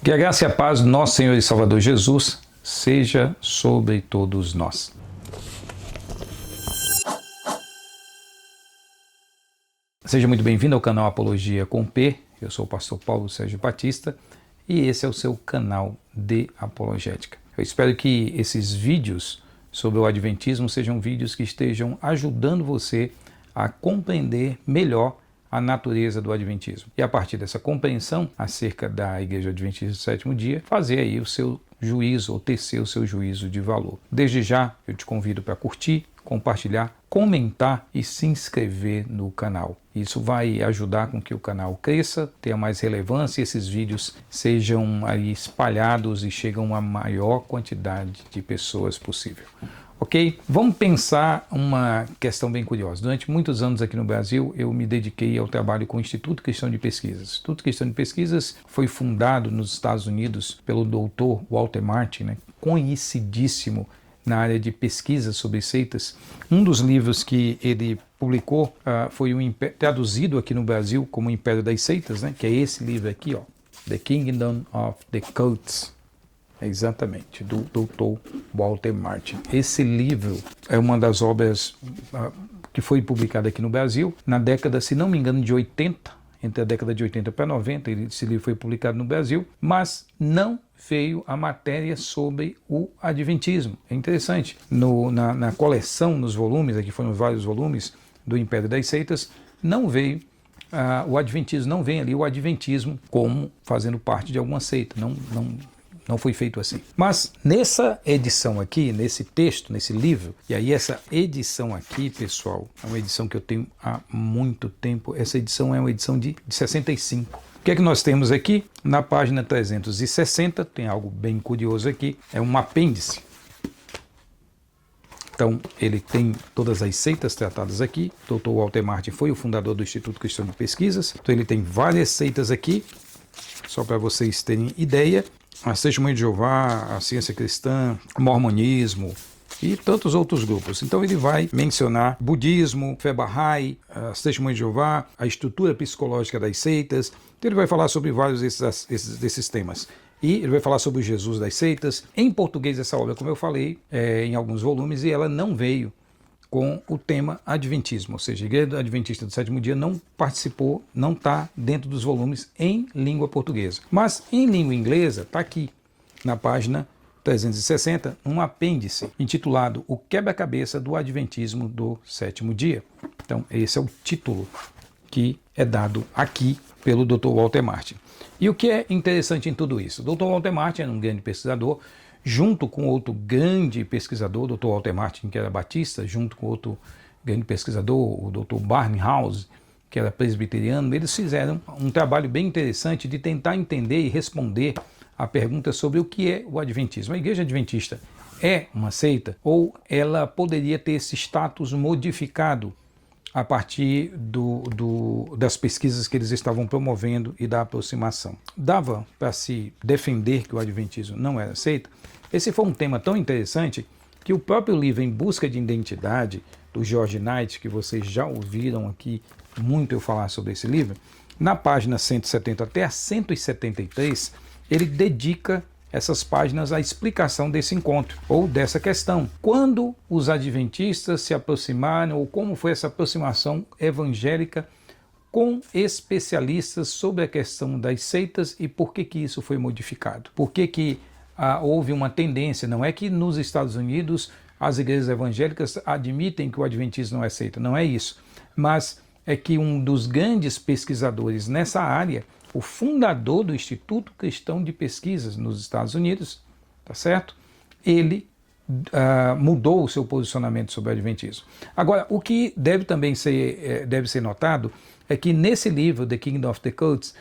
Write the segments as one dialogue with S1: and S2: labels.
S1: Que a graça e a paz do nosso Senhor e Salvador Jesus seja sobre todos nós. Seja muito bem-vindo ao canal Apologia com P. Eu sou o pastor Paulo Sérgio Batista e esse é o seu canal de apologética. Eu espero que esses vídeos sobre o Adventismo sejam vídeos que estejam ajudando você a compreender melhor a natureza do Adventismo. E a partir dessa compreensão acerca da Igreja Adventista do Sétimo Dia, fazer aí o seu juízo ou tecer o seu juízo de valor. Desde já, eu te convido para curtir, compartilhar, comentar e se inscrever no canal. Isso vai ajudar com que o canal cresça, tenha mais relevância e esses vídeos sejam aí espalhados e chegam a maior quantidade de pessoas possível. Ok? Vamos pensar uma questão bem curiosa. Durante muitos anos aqui no Brasil, eu me dediquei ao trabalho com o Instituto Cristão de Pesquisas. O Instituto Cristão de Pesquisas foi fundado nos Estados Unidos pelo Dr. Walter Martin, conhecidíssimo na área de pesquisa sobre seitas. Um dos livros que ele publicou foi traduzido aqui no Brasil como o Império das Seitas, que é esse livro aqui, ó, The Kingdom of the Cults. Exatamente, do Dr. Walter Martin. Esse livro é uma das obras que foi publicada aqui no Brasil na década, se não me engano, de 80, entre a década de 80 para 90, esse livro foi publicado no Brasil, mas não veio a matéria sobre o Adventismo. É interessante, na coleção, nos volumes, aqui foram vários volumes do Império das Seitas, não veio o Adventismo, não vem ali o Adventismo como fazendo parte de alguma seita, não foi feito assim. Mas nessa edição aqui, nesse texto, nesse livro, e aí essa edição aqui, pessoal, é uma edição que eu tenho há muito tempo, essa edição é uma edição de 65. O que é que nós temos aqui? Na página 360, tem algo bem curioso aqui, é um apêndice. Então, ele tem todas as seitas tratadas aqui. O Dr. Walter Martin foi o fundador do Instituto Cristão de Pesquisas. Então, ele tem várias seitas aqui, só para vocês terem ideia. A Testemunha de Jeová, a Ciência Cristã, o Mormonismo e tantos outros grupos. Então ele vai mencionar budismo, fé Bahá'í, a Testemunha de Jeová, a estrutura psicológica das seitas. Então ele vai falar sobre vários desses temas. E ele vai falar sobre o Jesus das seitas. Em português essa obra, como eu falei, em alguns volumes, e ela não veio com o tema Adventismo, ou seja, a Igreja Adventista do Sétimo Dia não participou, não está dentro dos volumes em língua portuguesa. Mas em língua inglesa está aqui, na página 360, um apêndice intitulado O Quebra-Cabeça do Adventismo do Sétimo Dia. Então esse é o título que é dado aqui pelo Dr. Walter Martin. E o que é interessante em tudo isso? O Dr. Walter Martin é um grande pesquisador, junto com outro grande pesquisador, o Dr. Walter Martin, que era batista, junto com outro grande pesquisador, o Dr. Barnhouse, que era presbiteriano, eles fizeram um trabalho bem interessante de tentar entender e responder a pergunta sobre o que é o Adventismo. A Igreja Adventista é uma seita ou ela poderia ter esse status modificado a partir das pesquisas que eles estavam promovendo e da aproximação? Dava para se defender que o Adventismo não era seita? Esse foi um tema tão interessante que o próprio livro Em Busca de Identidade, do George Knight, que vocês já ouviram aqui muito eu falar sobre esse livro, na página 170 até a 173, ele dedica essas páginas à explicação desse encontro, ou dessa questão. Quando os adventistas se aproximaram, ou como foi essa aproximação evangélica com especialistas sobre a questão das seitas e por que isso foi modificado. Por que houve uma tendência, não é que nos Estados Unidos as igrejas evangélicas admitem que o adventismo não é seita, não é isso, mas é que um dos grandes pesquisadores nessa área, o fundador do Instituto Cristão de Pesquisas nos Estados Unidos, tá certo? Ele mudou o seu posicionamento sobre o adventismo. Agora, o que deve também ser notado é que nesse livro, The Kingdom of the Cults,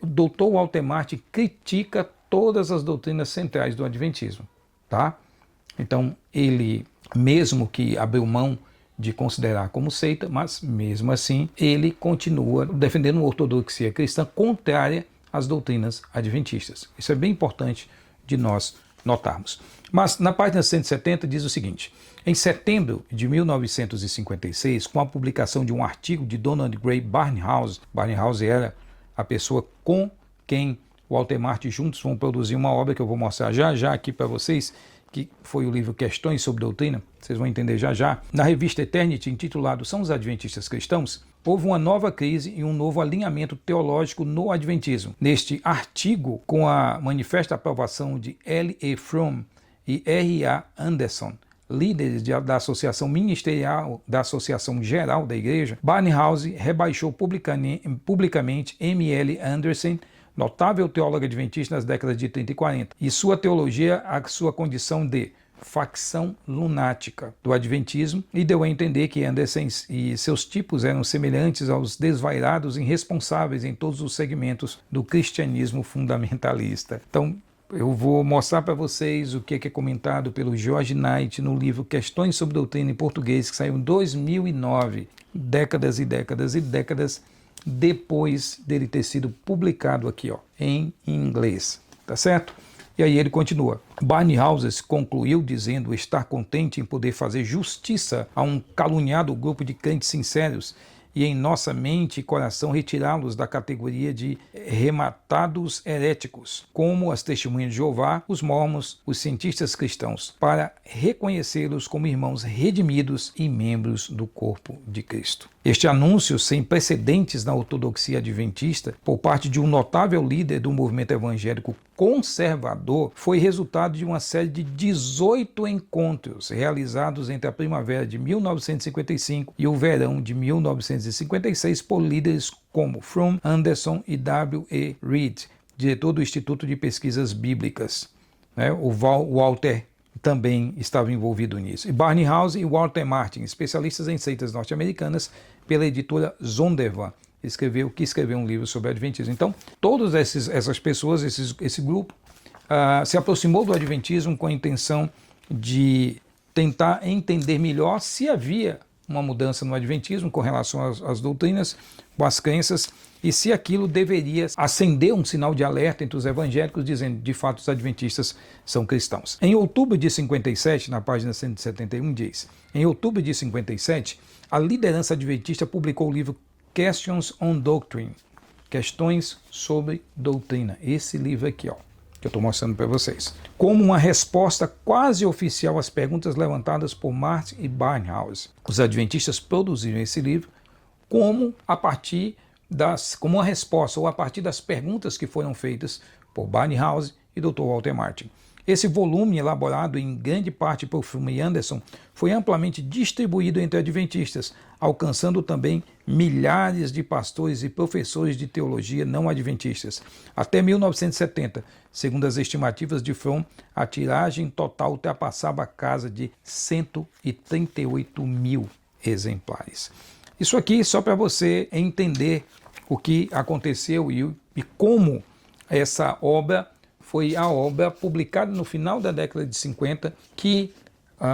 S1: o Dr. Walter Martin critica todas as doutrinas centrais do Adventismo, tá? Então, ele, mesmo que abriu mão de considerar como seita, mas mesmo assim, ele continua defendendo uma ortodoxia cristã contrária às doutrinas adventistas. Isso é bem importante de nós notarmos. Mas na página 170 diz o seguinte: em setembro de 1956, com a publicação de um artigo de Donald Grey Barnhouse, Barnhouse era a pessoa com quem o Walter Martin juntos vão produzir uma obra que eu vou mostrar já aqui para vocês, que foi o livro Questões sobre Doutrina, vocês vão entender já. Na revista Eternity, intitulado São os Adventistas Cristãos, houve uma nova crise e um novo alinhamento teológico no Adventismo. Neste artigo, com a manifesta aprovação de L. E. Fromm e R. A. Anderson, líderes da Associação Ministerial da Associação Geral da Igreja, Barnhouse rebaixou publicamente M. L. Anderson, notável teólogo adventista nas décadas de 30 e 40, e sua teologia a sua condição de facção lunática do adventismo, e deu a entender que Anderson e seus tipos eram semelhantes aos desvairados irresponsáveis em todos os segmentos do cristianismo fundamentalista. Então, eu vou mostrar para vocês o que é comentado pelo George Knight no livro Questões sobre Doutrina em Português, que saiu em 2009, décadas e décadas depois dele ter sido publicado aqui, em inglês, tá certo? E aí ele continua. Barnhouse concluiu dizendo estar contente em poder fazer justiça a um caluniado grupo de crentes sinceros e em nossa mente e coração retirá-los da categoria de rematados heréticos, como as testemunhas de Jeová, os mormons, os cientistas cristãos, para reconhecê-los como irmãos redimidos e membros do corpo de Cristo. Este anúncio sem precedentes na ortodoxia adventista, por parte de um notável líder do movimento evangélico conservador, foi resultado de uma série de 18 encontros realizados entre a primavera de 1955 e o verão de 1956 por líderes como Fromm, Anderson e W. E. Reed, diretor do Instituto de Pesquisas Bíblicas. O Walter também estava envolvido nisso. E Barnhouse e Walter Martin, especialistas em seitas norte-americanas, pela editora Zondervan, que escreveu um livro sobre Adventismo. Então, todas essas pessoas, esse grupo, se aproximou do Adventismo com a intenção de tentar entender melhor se havia uma mudança no Adventismo com relação às doutrinas, com as crenças, e se aquilo deveria acender um sinal de alerta entre os evangélicos, dizendo, de fato, os adventistas são cristãos. Em outubro de 57, na página 171, diz, em outubro de 57, a liderança adventista publicou o livro Questions on Doctrine, Questões sobre Doutrina. Esse livro aqui, que eu estou mostrando para vocês. Como uma resposta quase oficial às perguntas levantadas por Martin e Barnhouse. Os adventistas produziram esse livro como uma resposta ou a partir das perguntas que foram feitas por Barnhouse e Dr. Walter Martin. Esse volume, elaborado em grande parte por Fromm e Anderson, foi amplamente distribuído entre adventistas, alcançando também milhares de pastores e professores de teologia não adventistas. Até 1970, segundo as estimativas de Fromm, a tiragem total ultrapassava a casa de 138 mil exemplares. Isso aqui só para você entender o que aconteceu e como essa obra foi a obra publicada no final da década de 50 que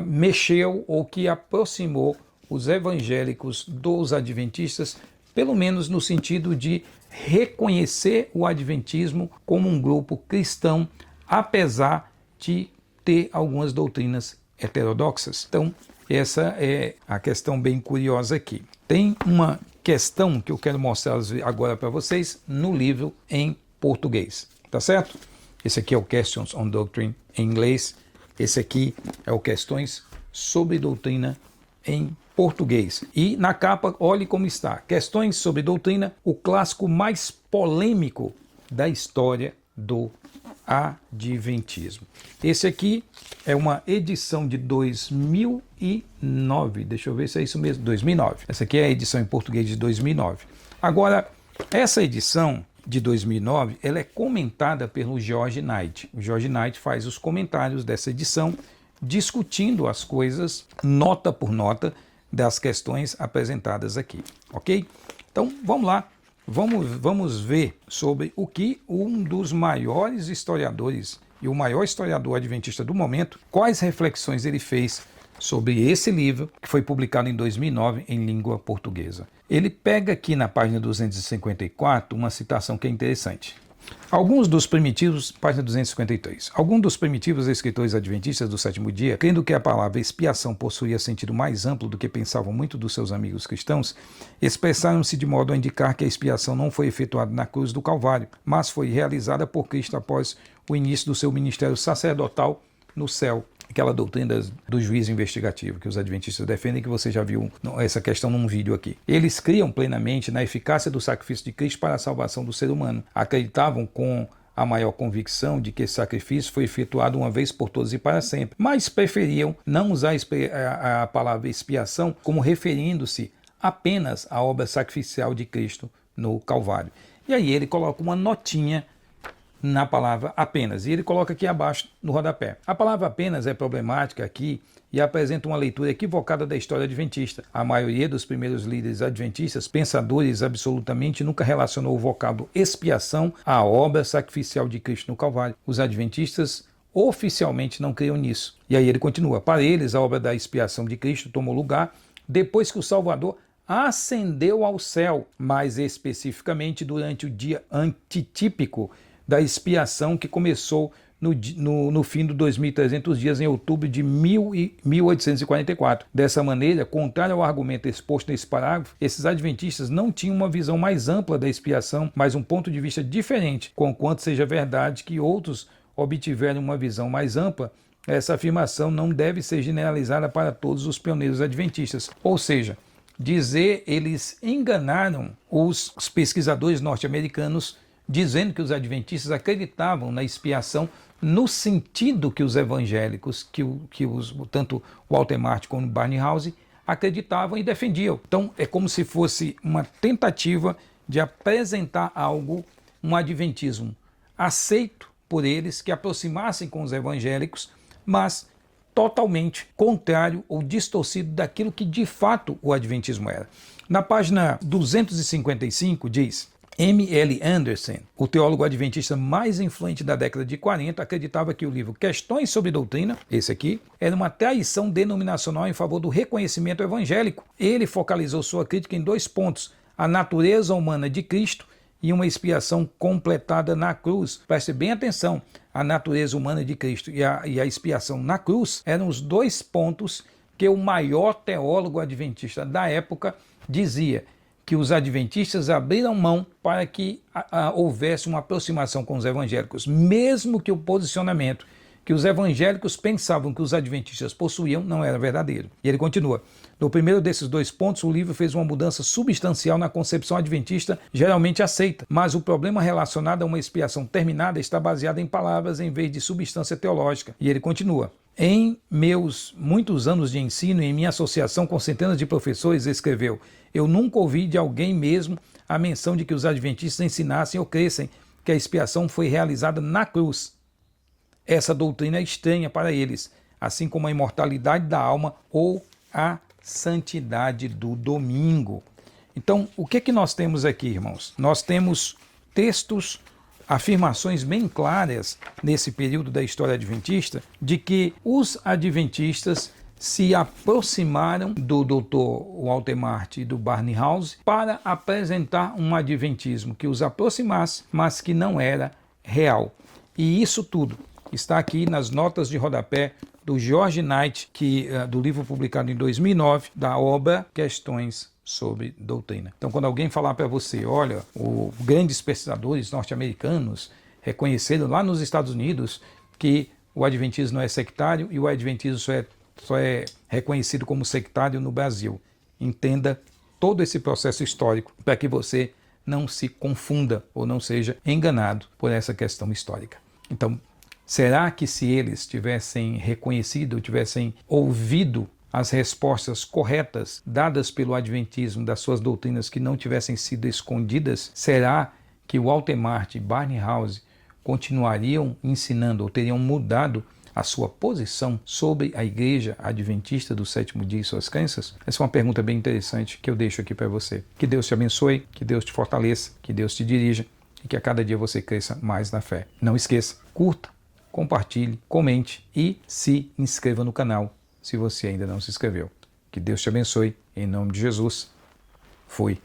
S1: mexeu ou que aproximou os evangélicos dos adventistas, pelo menos no sentido de reconhecer o adventismo como um grupo cristão, apesar de ter algumas doutrinas heterodoxas. Então, essa é a questão bem curiosa aqui. Tem uma questão que eu quero mostrar agora para vocês no livro em português, tá certo? Esse aqui é o Questions on Doctrine em inglês. Esse aqui é o Questões sobre Doutrina em português. E na capa, olhe como está. Questões sobre Doutrina, o clássico mais polêmico da história do Adventismo. Esse aqui é uma edição de 2009. Deixa eu ver se é isso mesmo. 2009. Essa aqui é a edição em português de 2009. Agora, essa edição de 2009, ela é comentada pelo George Knight. O George Knight faz os comentários dessa edição, discutindo as coisas, nota por nota, das questões apresentadas aqui, ok? Então, vamos lá, vamos ver sobre o que um dos maiores historiadores e o maior historiador adventista do momento, quais reflexões ele fez sobre esse livro, que foi publicado em 2009 em língua portuguesa. Ele pega aqui na página 254 uma citação que é interessante. Alguns dos primitivos, página 253. Alguns dos primitivos escritores adventistas do sétimo dia, crendo que a palavra expiação possuía sentido mais amplo do que pensavam muitos dos seus amigos cristãos, expressaram-se de modo a indicar que a expiação não foi efetuada na cruz do Calvário, mas foi realizada por Cristo após o início do seu ministério sacerdotal no céu. Aquela doutrina do juízo investigativo que os adventistas defendem, que você já viu essa questão num vídeo aqui. Eles criam plenamente na eficácia do sacrifício de Cristo para a salvação do ser humano. Acreditavam com a maior convicção de que esse sacrifício foi efetuado uma vez por todas e para sempre, mas preferiam não usar a palavra expiação como referindo-se apenas à obra sacrificial de Cristo no Calvário. E aí ele coloca uma notinha na palavra apenas, e ele coloca aqui abaixo no rodapé. A palavra apenas é problemática aqui e apresenta uma leitura equivocada da história adventista. A maioria dos primeiros líderes adventistas, pensadores absolutamente, nunca relacionou o vocábulo expiação à obra sacrificial de Cristo no Calvário. Os adventistas oficialmente não criam nisso. E aí ele continua: para eles a obra da expiação de Cristo tomou lugar depois que o Salvador ascendeu ao céu, mais especificamente durante o dia antitípico da expiação que começou no fim dos 2.300 dias, em outubro de 1844. Dessa maneira, contrário ao argumento exposto nesse parágrafo, esses adventistas não tinham uma visão mais ampla da expiação, mas um ponto de vista diferente, conquanto seja verdade que outros obtiveram uma visão mais ampla. Essa afirmação não deve ser generalizada para todos os pioneiros adventistas. Ou seja, eles enganaram os pesquisadores norte-americanos dizendo que os adventistas acreditavam na expiação no sentido que os evangélicos, tanto Walter Martin como Barnhouse, acreditavam e defendiam. Então é como se fosse uma tentativa de apresentar um adventismo aceito por eles, que aproximassem com os evangélicos, mas totalmente contrário ou distorcido daquilo que de fato o adventismo era. Na página 255 diz: M.L. Anderson, o teólogo adventista mais influente da década de 40, acreditava que o livro Questões sobre Doutrina, esse aqui, era uma traição denominacional em favor do reconhecimento evangélico. Ele focalizou sua crítica em 2 pontos: a natureza humana de Cristo e uma expiação completada na cruz. Preste bem atenção, a natureza humana de Cristo e a expiação na cruz eram os 2 pontos que o maior teólogo adventista da época dizia que os adventistas abriram mão para que houvesse uma aproximação com os evangélicos, mesmo que o posicionamento que os evangélicos pensavam que os adventistas possuíam não era verdadeiro. E ele continua: no primeiro desses 2 pontos, o livro fez uma mudança substancial na concepção adventista geralmente aceita, mas o problema relacionado a uma expiação terminada está baseado em palavras em vez de substância teológica. E ele continua: em meus muitos anos de ensino e em minha associação com centenas de professores, escreveu, eu nunca ouvi de alguém mesmo a menção de que os adventistas ensinassem ou crescem que a expiação foi realizada na cruz. Essa doutrina é estranha para eles, assim como a imortalidade da alma ou a santidade do domingo. Então, o que nós temos aqui, irmãos? Nós temos textos, afirmações bem claras nesse período da história adventista de que os adventistas se aproximaram do Dr. Walter Martin e do Barnhouse para apresentar um adventismo que os aproximasse, mas que não era real. E isso tudo está aqui nas notas de rodapé do George Knight, do livro publicado em 2009, da obra Questões sobre Doutrina. Então, quando alguém falar para você, olha, os grandes pesquisadores norte-americanos reconheceram lá nos Estados Unidos que o adventismo não é sectário e o adventismo só é reconhecido como sectário no Brasil. Entenda todo esse processo histórico para que você não se confunda ou não seja enganado por essa questão histórica. Então, será que se eles tivessem reconhecido, tivessem ouvido as respostas corretas dadas pelo adventismo das suas doutrinas que não tivessem sido escondidas, será que Walter Martin e Barnhouse continuariam ensinando ou teriam mudado a sua posição sobre a igreja adventista do sétimo dia e suas crenças? Essa é uma pergunta bem interessante que eu deixo aqui para você. Que Deus te abençoe, que Deus te fortaleça, que Deus te dirija e que a cada dia você cresça mais na fé. Não esqueça, curta, compartilhe, comente e se inscreva no canal se você ainda não se inscreveu. Que Deus te abençoe, em nome de Jesus. Fui.